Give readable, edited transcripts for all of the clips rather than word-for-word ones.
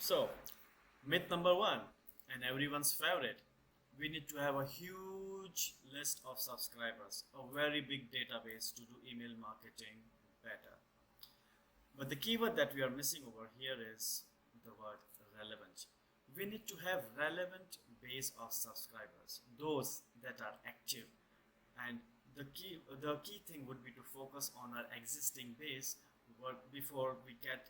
So, myth number one, and everyone's favorite, we need to have a huge list of subscribers, a very big database to do email marketing better. But the keyword that we are missing over here is the word relevant. We need to have relevant base of subscribers, those that are active. And the key thing would be to focus on our existing base before we got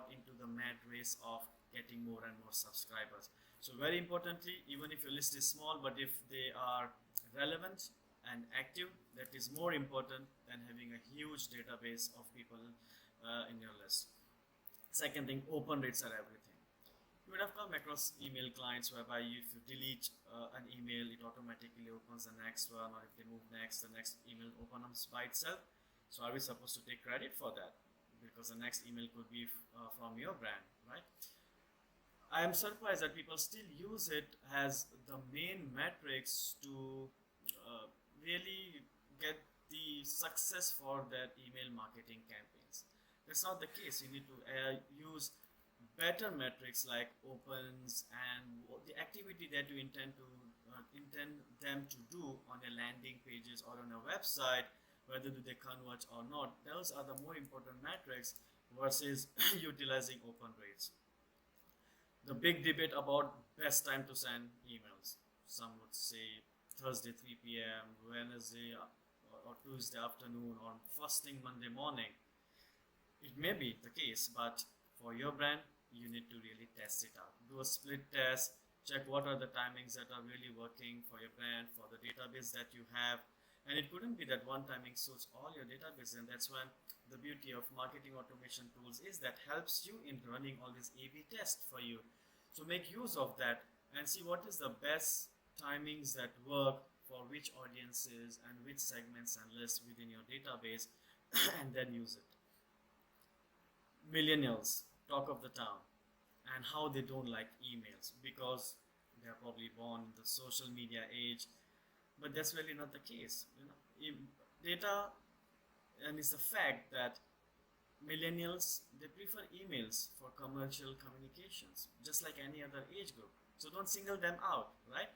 into the mad race of getting more and more subscribers. So very importantly, even if your list is small, but if they are relevant and active, that is more important than having a huge database of people in your list. Second thing, open rates are everything. You would have come across email clients whereby if you delete an email, it automatically opens the next one, or if they move next, the next email opens by itself. So are we supposed to take credit for that? Because the next email could be from your brand, right? I am surprised that people still use it as the main metrics to uh, really get the success for their email marketing campaigns. That's not the case. You need to use better metrics like opens and the activity that you intend them to do on your landing pages or on a website, whether do they convert or not. Those are the more important metrics versus utilizing open rates. The big debate about best time to send emails. Some would say Thursday 3 p.m., Wednesday or Tuesday afternoon, or first thing Monday morning. It may be the case, but for your brand, you need to really test it out. Do a split test, check what are the timings that are really working for your brand, for the database that you have. And it couldn't be that one timing suits all your database, and that's when the beauty of marketing automation tools is that helps you in running all these A/B tests for you. So make use of that and see what is the best timings that work for which audiences and which segments and lists within your database, and then use it. Millennials, talk of the town, and how they don't like emails because they are probably born in the social media age, but that's really not the case. Data, and it's the fact that millennials, they prefer emails for commercial communications just like any other age group, so don't single them out, right?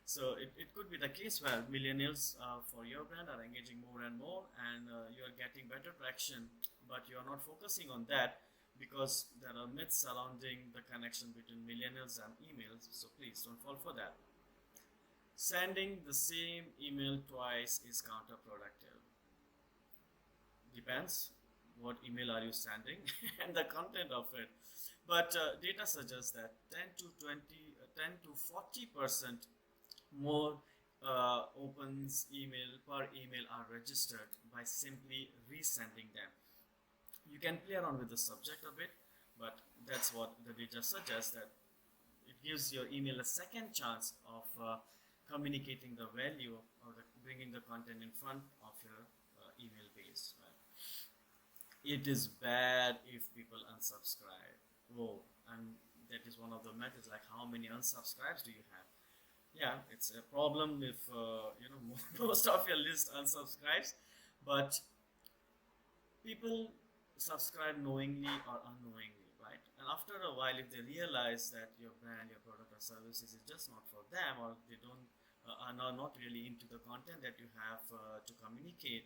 So it could be the case where millennials for your brand are engaging more and more, and you are getting better traction, but you are not focusing on that because there are myths surrounding the connection between millennials and emails. So please don't fall for that. Sending the same email twice is counterproductive. Depends what email are you sending and the content of it. But data suggests that 10 to 40% more opens email per email are registered by simply resending them. You can play around with the subject a bit, but that's what the data suggests, that it gives your email a second chance of communicating the value or bringing the content in front of your email base, right? It is bad if people unsubscribe. Whoa, and that is one of the methods, like how many unsubscribes do you have? Yeah, it's a problem if most of your list unsubscribes, but people subscribe knowingly or unknowingly, right? And after a while, if they realize that your brand, your product or services is just not for them, or they don't are not really into the content that you have to communicate,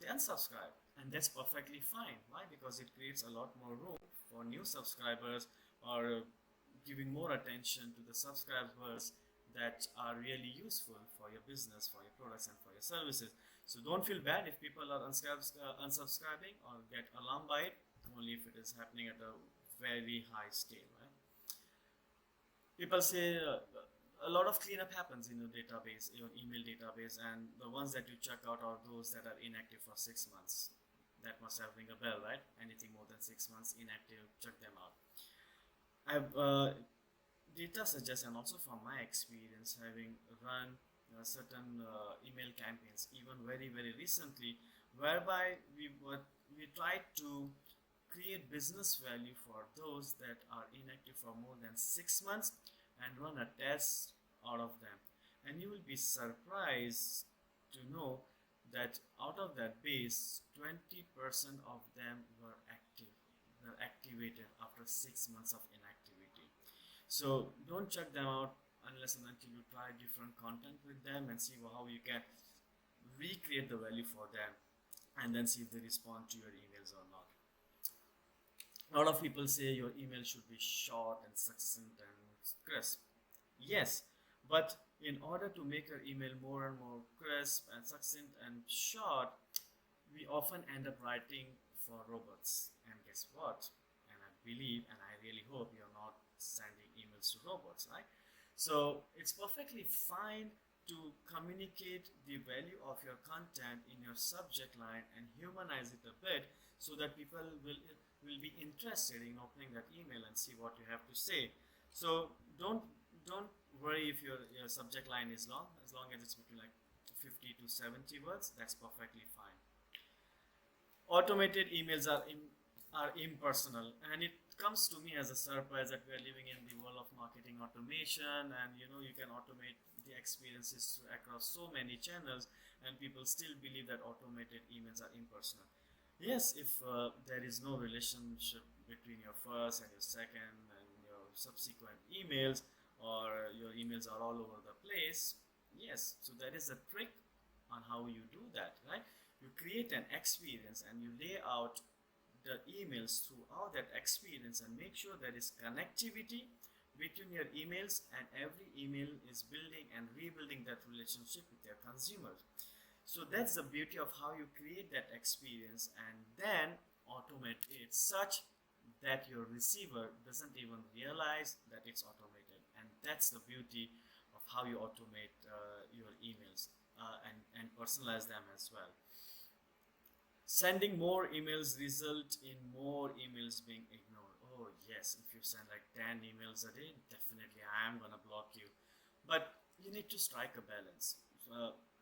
they unsubscribe, and that's perfectly fine. Why? Because it creates a lot more room for new subscribers, or giving more attention to the subscribers that are really useful for your business, for your products and for your services. So don't feel bad if people are unsubscribing, or get alarmed by it, only if it is happening at a very high scale, right? People say a lot of cleanup happens in your database, your email database, and the ones that you check out are those that are inactive for 6 months. That must have ring a bell, right? Anything more than 6 months inactive, check them out. I've data suggests, and also from my experience having run certain email campaigns even very recently, whereby we tried to create business value for those that are inactive for more than 6 months and run a test out of them, and you will be surprised to know that out of that base, 20% of them were activated after 6 months of inactivity. So don't check them out unless and until you try different content with them and see how you can recreate the value for them, and then see if they respond to your emails or not. A lot of people say your email should be short and succinct and crisp. Yes, but in order to make your email more and more crisp and succinct and short, we often end up writing for robots. And guess what? And I believe and I really hope you're not sending emails to robots, right? So it's perfectly fine to communicate the value of your content in your subject line and humanize it a bit, so that people will be interested in opening that email and see what you have to say. So don't worry if your subject line is long, as long as it's between like 50 to 70 words, that's perfectly fine. Automated emails are impersonal, and it comes to me as a surprise that we are living in the world of marketing automation, and you can automate the experiences across so many channels, and people still believe that automated emails are impersonal. Yes, if there is no relationship between your first and your second and your subsequent emails, or your emails are all over the place, yes, so that is a trick on how you do that, right? You create an experience and you lay out the emails throughout that experience and make sure there is connectivity between your emails, and every email is building and rebuilding that relationship with your consumers. So that's the beauty of how you create that experience and then automate it such that your receiver doesn't even realize that it's automated. And that's the beauty of how you automate your emails, and personalize them as well. Sending more emails result in more emails being ignored. Oh yes, if you send like 10 emails a day, definitely I am gonna block you. But you need to strike a balance.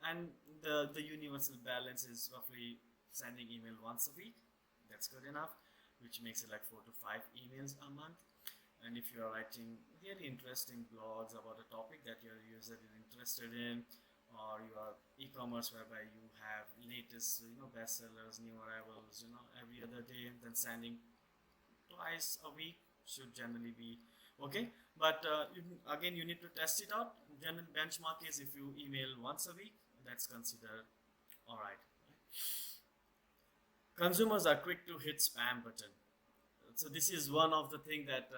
And the universal balance is roughly sending email once a week. That's good enough, which makes it like 4 to 5 emails a month. And if you are writing really interesting blogs about a topic that your user is interested in, or you are e-commerce whereby you have latest bestsellers, new arrivals every other day, then sending twice a week should generally be okay. But again, you need to test it out. General benchmark is if you email once a week, that's considered all right. Consumers are quick to hit spam button. So this is one of the thing that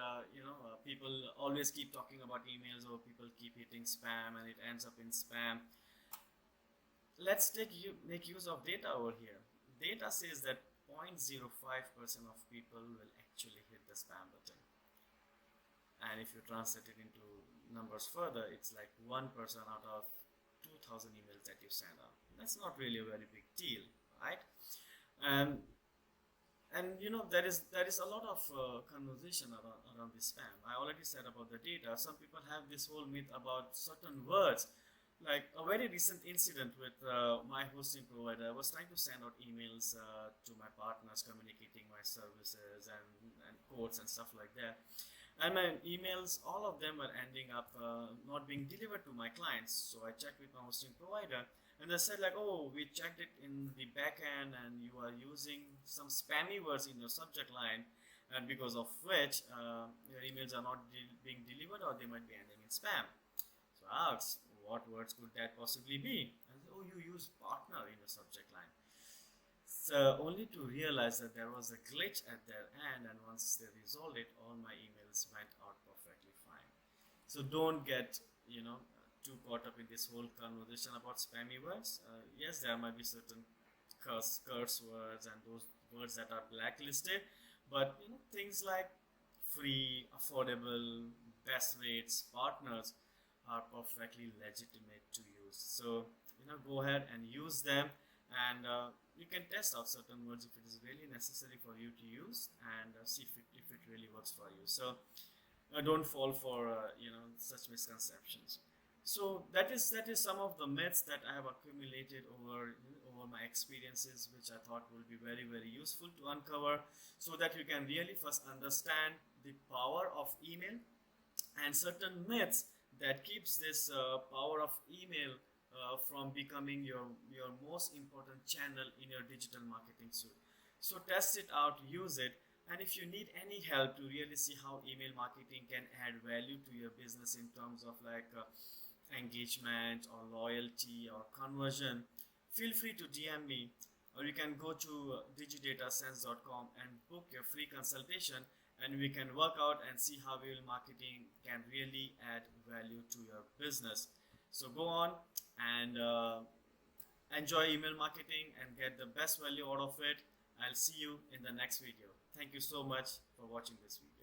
people always keep talking about emails, or people keep hitting spam and it ends up in spam. Let's make use of data over here. Data says that 0.05% of people will actually hit the spam button, and if you translate it into numbers further, it's like 1% out of 2,000 emails that you send out. That's not really a very big deal, right? And there is a lot of conversation around this spam. I already said about the data. Some people have this whole myth about certain words. Like a very recent incident with my hosting provider. I was trying to send out emails to my partners, communicating my services and quotes and stuff like that. And my emails, all of them were ending up not being delivered to my clients. So I checked with my hosting provider, and they said like, oh, we checked it in the back end, and you are using some spammy words in your subject line, and because of which your emails are not being delivered, or they might be ending in spam. So I asked, what words could that possibly be? And oh, you use partner in the subject line. So only to realize that there was a glitch at their end, and once they resolved it, all my emails went out perfectly fine. So don't get too caught up in this whole conversation about spammy words. Yes, there might be certain curse words and those words that are blacklisted, but things like free, affordable, best rates, partners are perfectly legitimate to use. So go ahead and use them, and you can test out certain words if it is really necessary for you to use, and see if it really works for you. So don't fall for such misconceptions. So that is some of the myths that I have accumulated over my experiences, which I thought will be very very useful to uncover, so that you can really first understand the power of email and certain myths that keeps this power of email from becoming your most important channel in your digital marketing suite. So test it out, use it, And if you need any help to really see how email marketing can add value to your business in terms of like engagement or loyalty or conversion, feel free to DM me, or you can go to digidatasense.com and book your free consultation, and we can work out and see how email marketing can really add value to your business. So go on and enjoy email marketing and get the best value out of it. I'll see you in the next video. Thank you so much for watching this video.